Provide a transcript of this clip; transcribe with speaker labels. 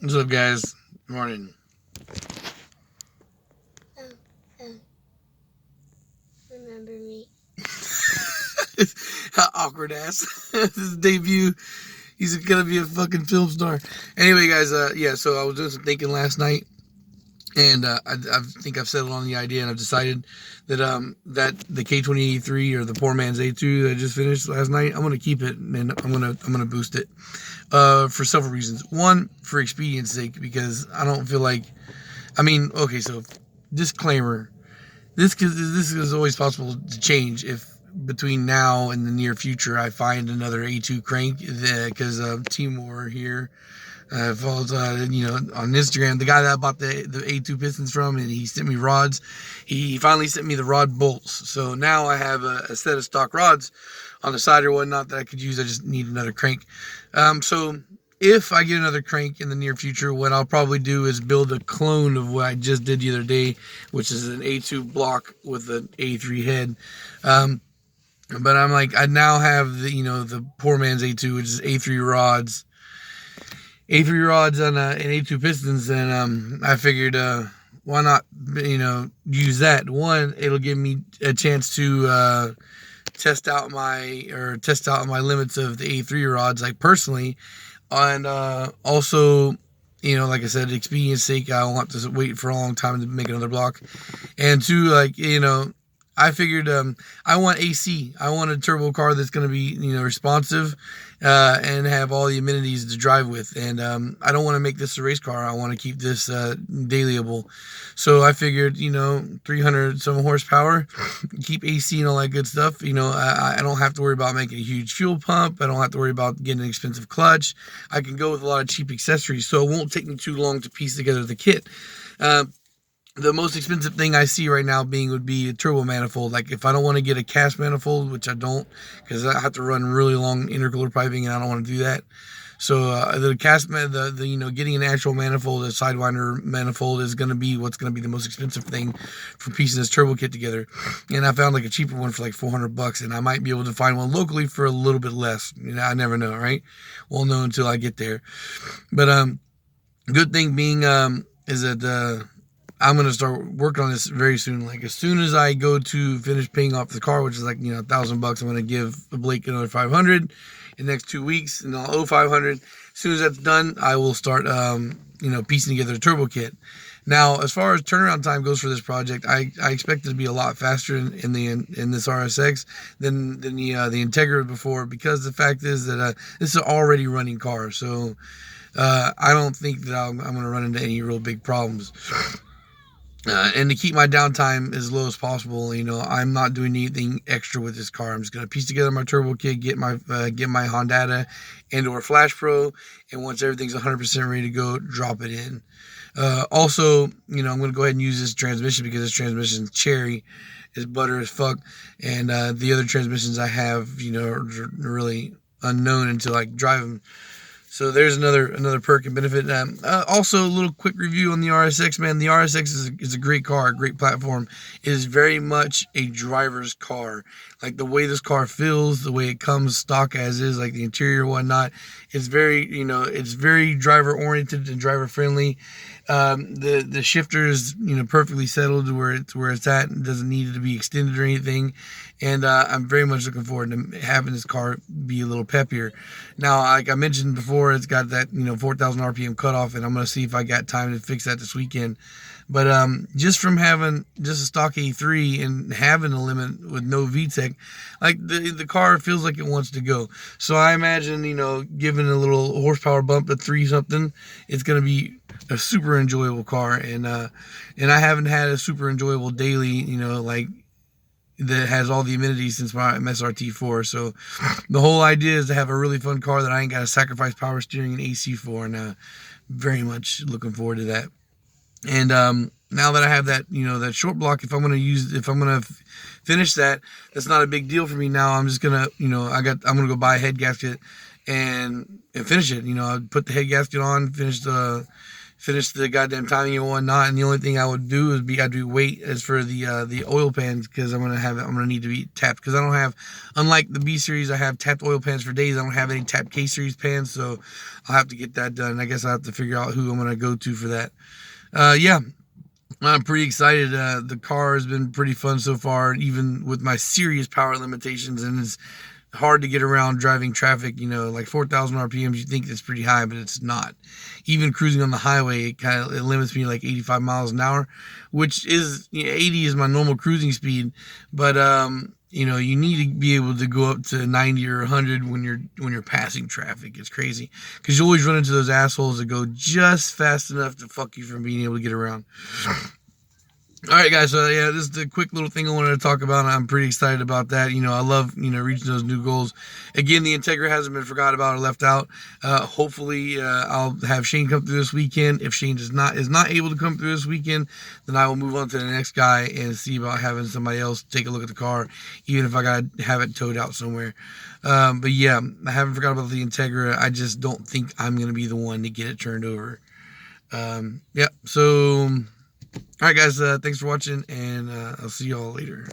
Speaker 1: What's up, guys? Morning.
Speaker 2: Oh, oh, remember me.
Speaker 1: How awkward ass. His debut. He's gonna be a fucking film star. Anyway, guys, yeah, so I was doing some thinking last night, and I think I've settled on the idea, and I've decided that that the K2083 or the poor man's A2 that I just finished last night, I'm gonna keep it, and I'm gonna boost it for several reasons. One, for expedience sake, because I don't feel like, I mean, okay, so disclaimer. This is always possible to change if between now and the near future I find another A2 crank, because Timor here follows on Instagram, the guy that I bought the A2 pistons from, and he sent me rods. He finally sent me the rod bolts, so now I have a set of stock rods on the side or whatnot that I could use. I just need another crank. So if I get another crank in the near future, what I'll probably do is build a clone of what I just did the other day, which is an A2 block with an A3 head. But I'm like, I now have the poor man's A2, which is A3 rods on and A2 pistons, and I figured why not use that. One, it'll give me a chance to test out my limits of the A3 rods, like personally. And also, like I said, expedience sake, I don't want to wait for a long time to make another block. And two, like, I figured I want AC. I want a turbo car that's going to be, responsive and have all the amenities to drive with. And I don't want to make this a race car. I want to keep this dailyable. So I figured, 300 some horsepower, keep AC and all that good stuff. I don't have to worry about making a huge fuel pump. I don't have to worry about getting an expensive clutch. I can go with a lot of cheap accessories, so it won't take me too long to piece together the kit. The most expensive thing I see right now would be a turbo manifold. Like, if I don't want to get a cast manifold, which I don't, because I have to run really long intercooler piping, and I don't want to do that. So the getting an actual manifold, a Sidewinder manifold, is going to be what's going to be the most expensive thing for piecing this turbo kit together. And I found like a cheaper one for like $400, and I might be able to find one locally for a little bit less. I never know, right? Won't know until I get there. But good thing being is that I'm going to start working on this very soon. Like, as soon as I go to finish paying off the car, which is like, $1,000, I'm going to give Blake another $500 in the next 2 weeks, and I'll owe $500. As soon as that's done, I will start, piecing together a turbo kit. Now, as far as turnaround time goes for this project, I expect it to be a lot faster in this RSX than the Integra before, because the fact is that this is an already running car. So I don't think that I'm going to run into any real big problems. And to keep my downtime as low as possible, I'm not doing anything extra with this car. I'm just gonna piece together my turbo kit, get my Honda and/or Flash Pro, and once everything's 100% ready to go, drop it in. Also, I'm gonna go ahead and use this transmission, because this transmission is cherry, is butter as fuck, and the other transmissions I have, are really unknown until I drive them. So there's another perk and benefit. Also, a little quick review on the RSX, man. The RSX is a great car, a great platform. It is very much a driver's car. Like, the way this car feels, the way it comes stock as is, like the interior and whatnot, it's very, it's very driver oriented and driver friendly. The shifter is, perfectly settled to where it's at, and doesn't need to be extended or anything. And I'm very much looking forward to having this car be a little peppier. Now, like I mentioned before, it's got that 4,000 RPM cutoff, and I'm gonna see if I got time to fix that this weekend. But just from having just a stock A3 and having a limit with no VTEC, like the car feels like it wants to go. So I imagine, giving a little horsepower bump to 3 something, it's gonna be a super enjoyable car. And I haven't had a super enjoyable daily, like, that has all the amenities since my MSRT4. So the whole idea is to have a really fun car that I ain't got to sacrifice power steering and AC for, and very much looking forward to that. And now that I have that, that short block, if I'm gonna finish that, that's not a big deal for me now. I'm just gonna, I'm gonna go buy a head gasket and finish it. I put the head gasket on, finish finish the goddamn timing and whatnot. And the only thing I would do is I'd do wait as for the oil pans, because I'm gonna need to be tapped, because I don't have, unlike the B series, I have tapped oil pans for days. I don't have any tapped K series pans, so I'll have to get that done. I guess I'll have to figure out who I'm gonna go to for that. Yeah, I'm pretty excited. The car has been pretty fun so far, even with my serious power limitations, and it's hard to get around driving traffic. Like 4,000 RPMs, you think it's pretty high, but it's not. Even cruising on the highway, it limits me like 85 miles an hour, which is 80 is my normal cruising speed. But you need to be able to go up to 90 or 100 when you're passing traffic. It's crazy, because you always run into those assholes that go just fast enough to fuck you from being able to get around. All right, guys. So yeah, this is the quick little thing I wanted to talk about. I'm pretty excited about that. I love reaching those new goals. Again, the Integra hasn't been forgot about or left out. Hopefully, I'll have Shane come through this weekend. If Shane is not able to come through this weekend, then I will move on to the next guy and see about having somebody else take a look at the car, even if I gotta have it towed out somewhere. But yeah, I haven't forgot about the Integra. I just don't think I'm gonna be the one to get it turned over. Yeah. So. All right, guys, thanks for watching, and I'll see you all later.